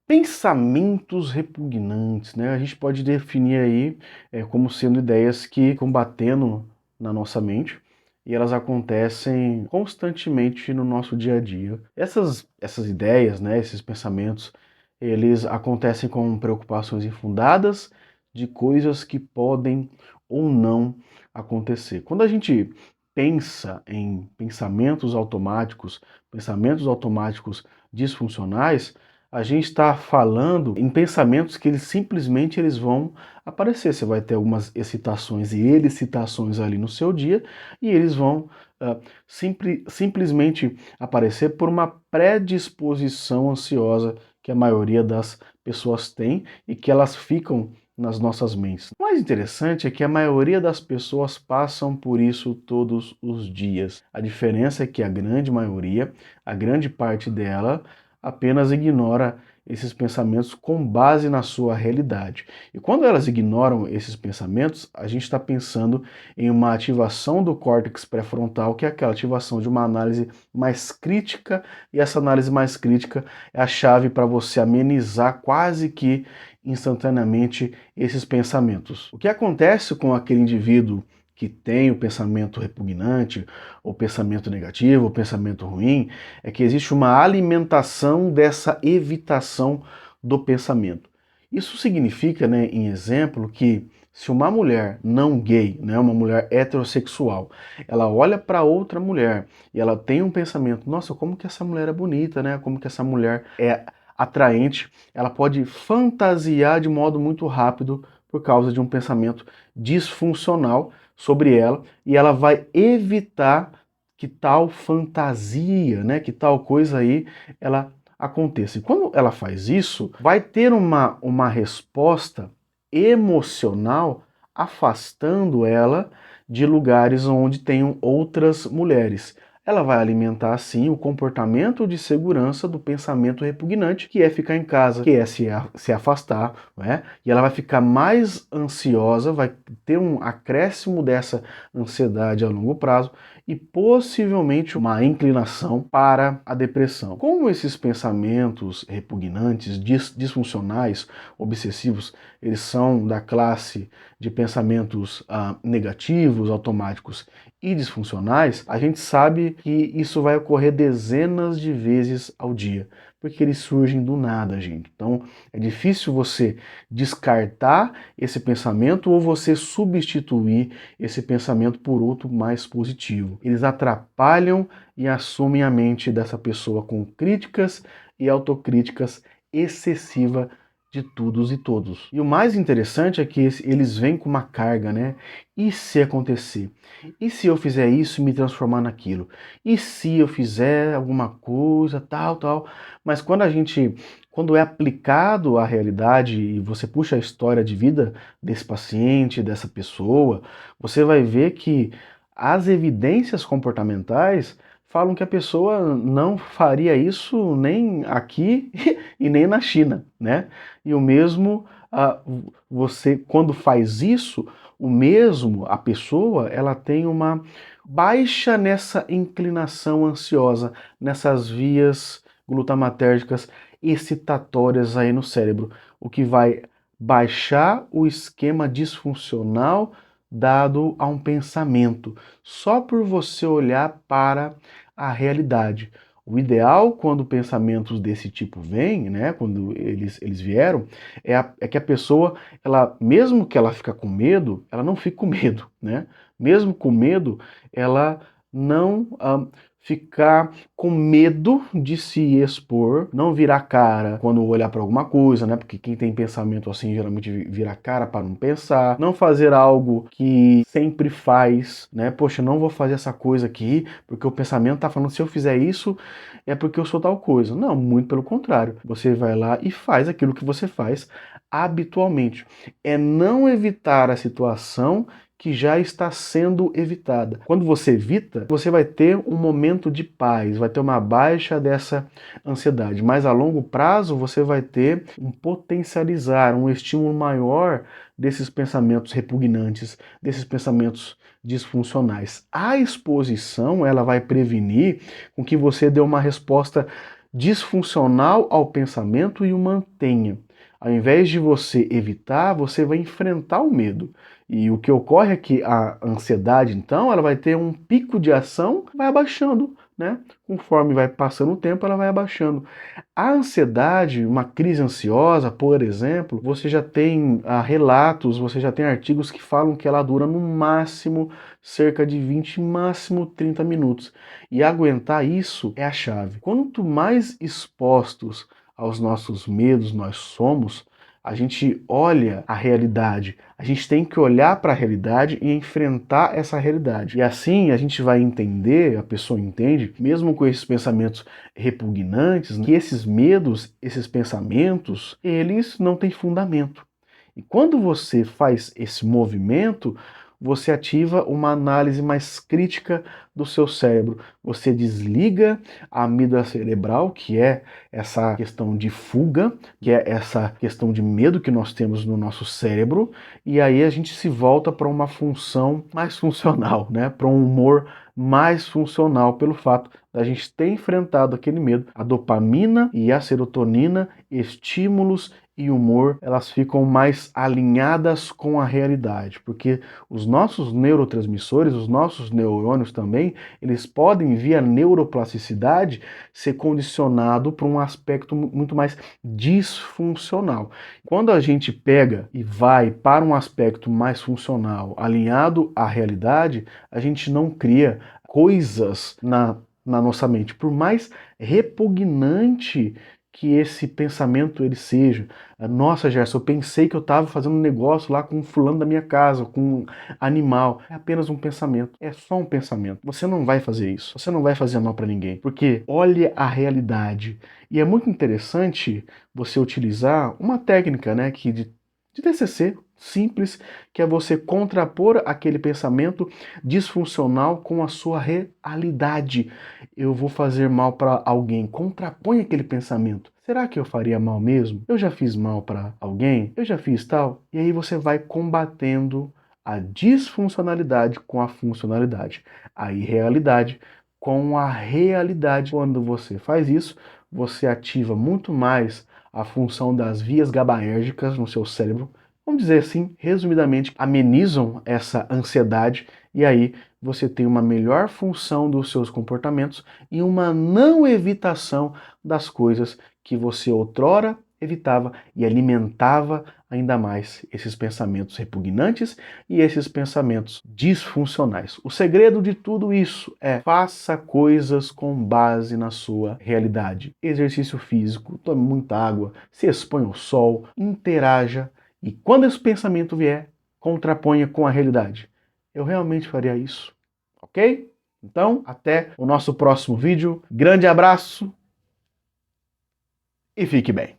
Pensamentos repugnantes, né? A gente pode definir aí como sendo ideias que ficam batendo na nossa mente e elas acontecem constantemente no nosso dia a dia. Essas ideias, né, esses pensamentos, eles acontecem com preocupações infundadas de coisas que podem ou não acontecer. Quando a gente pensa em pensamentos automáticos disfuncionais, a gente está falando em pensamentos que eles simplesmente vão aparecer. Você vai ter algumas excitações e elicitações ali no seu dia e eles vão simplesmente aparecer por uma predisposição ansiosa que a maioria das pessoas tem e que elas ficam nas nossas mentes. O mais interessante é que a maioria das pessoas passam por isso todos os dias. A diferença é que a grande maioria, a grande parte dela, apenas ignora esses pensamentos com base na sua realidade. E quando elas ignoram esses pensamentos, a gente está pensando em uma ativação do córtex pré-frontal, que é aquela ativação de uma análise mais crítica, e essa análise mais crítica é a chave para você amenizar quase que instantaneamente esses pensamentos. O que acontece com aquele indivíduo que tem o pensamento repugnante, ou pensamento negativo, ou pensamento ruim, é que existe uma alimentação dessa evitação do pensamento. Isso significa, né, em exemplo, que se uma mulher não gay, né, uma mulher heterossexual, ela olha para outra mulher e ela tem um pensamento, nossa, como que essa mulher é bonita, né? Como que essa mulher é atraente, ela pode fantasiar de modo muito rápido por causa de um pensamento disfuncional sobre ela e ela vai evitar que tal fantasia, né, que tal coisa aí ela aconteça. E quando ela faz isso, vai ter uma resposta emocional afastando ela de lugares onde tenham outras mulheres. Ela vai alimentar assim o comportamento de segurança do pensamento repugnante, que é ficar em casa, que é se afastar, né? E ela vai ficar mais ansiosa, vai ter um acréscimo dessa ansiedade a longo prazo e possivelmente uma inclinação para a depressão. Como esses pensamentos repugnantes, disfuncionais, obsessivos, eles são da classe de pensamentos negativos, automáticos e disfuncionais, a gente sabe que isso vai ocorrer dezenas de vezes ao dia, porque eles surgem do nada, gente. Então, é difícil você descartar esse pensamento ou você substituir esse pensamento por outro mais positivo. Eles atrapalham e assumem a mente dessa pessoa com críticas e autocríticas excessivas de todos e todos. E o mais interessante é que eles vêm com uma carga, né? E se acontecer? E se eu fizer isso e me transformar naquilo? E se eu fizer alguma coisa, tal, tal? Mas quando é aplicado à realidade e você puxa a história de vida desse paciente, dessa pessoa, você vai ver que as evidências comportamentais falam que a pessoa não faria isso nem aqui e nem na China, né? E o mesmo, você, quando faz isso, o mesmo, a pessoa, ela tem uma baixa nessa inclinação ansiosa, nessas vias glutamatérgicas excitatórias aí no cérebro, o que vai baixar o esquema disfuncional dado a um pensamento, só por você olhar para a realidade. O ideal, quando pensamentos desse tipo vêm, né, quando eles vieram, é que a pessoa, ela, mesmo que ela fica com medo, ela não fica com medo, né? Mesmo com medo, ela não ficar com medo de se expor, não virar cara quando olhar para alguma coisa, né? Porque quem tem pensamento assim geralmente vira cara para não pensar, não fazer algo que sempre faz, né? Poxa, não vou fazer essa coisa aqui, porque o pensamento tá falando se eu fizer isso é porque eu sou tal coisa. Não, muito pelo contrário. Você vai lá e faz aquilo que você faz habitualmente. É não evitar a situação que já está sendo evitada. Quando você evita, você vai ter um momento de paz, vai ter uma baixa dessa ansiedade, mas a longo prazo você vai ter um potencializar, um estímulo maior desses pensamentos repugnantes, desses pensamentos disfuncionais. A exposição, ela vai prevenir com que você dê uma resposta disfuncional ao pensamento e o mantenha. Ao invés de você evitar, você vai enfrentar o medo. E o que ocorre é que a ansiedade, então, ela vai ter um pico de ação, vai abaixando, né? Conforme vai passando o tempo, ela vai abaixando. A ansiedade, uma crise ansiosa, por exemplo, você já tem relatos, você já tem artigos que falam que ela dura no máximo cerca de 20, máximo 30 minutos. E aguentar isso é a chave. Quanto mais expostos aos nossos medos nós somos, a gente olha a realidade. A gente tem que olhar para a realidade e enfrentar essa realidade. E assim a gente vai entender, a pessoa entende, mesmo com esses pensamentos repugnantes, que esses medos, esses pensamentos, eles não têm fundamento. E quando você faz esse movimento, você ativa uma análise mais crítica do seu cérebro. Você desliga a amígdala cerebral, que é essa questão de fuga, que é essa questão de medo que nós temos no nosso cérebro, e aí a gente se volta para uma função mais funcional, né? Para um humor mais funcional, pelo fato da gente ter enfrentado aquele medo. A dopamina e a serotonina, estímulos e humor, elas ficam mais alinhadas com a realidade, porque os nossos neurotransmissores, os nossos neurônios também, eles podem, via neuroplasticidade, ser condicionado para um aspecto muito mais disfuncional. Quando a gente pega e vai para um aspecto mais funcional, alinhado à realidade, a gente não cria coisas na nossa mente, por mais repugnante que esse pensamento ele seja. Nossa, Gerson, eu pensei que eu estava fazendo um negócio lá com um fulano da minha casa, com um animal. É apenas um pensamento, é só um pensamento. Você não vai fazer isso, você não vai fazer mal para ninguém, porque olha a realidade. E é muito interessante você utilizar uma técnica, né, que de TCC, simples, que é você contrapor aquele pensamento disfuncional com a sua realidade. Eu vou fazer mal para alguém. Contrapõe aquele pensamento. Será que eu faria mal mesmo? Eu já fiz mal para alguém? Eu já fiz tal? E aí você vai combatendo a disfuncionalidade com a funcionalidade, a irrealidade com a realidade. Quando você faz isso, você ativa muito mais a função das vias GABAérgicas no seu cérebro, vamos dizer assim, resumidamente, amenizam essa ansiedade e aí você tem uma melhor função dos seus comportamentos e uma não evitação das coisas que você outrora evitava e alimentava ainda mais esses pensamentos repugnantes e esses pensamentos disfuncionais. O segredo de tudo isso é: faça coisas com base na sua realidade. Exercício físico, tome muita água, se exponha ao sol, interaja e quando esse pensamento vier, contraponha com a realidade. Eu realmente faria isso, ok? Então, até o nosso próximo vídeo. Grande abraço e fique bem.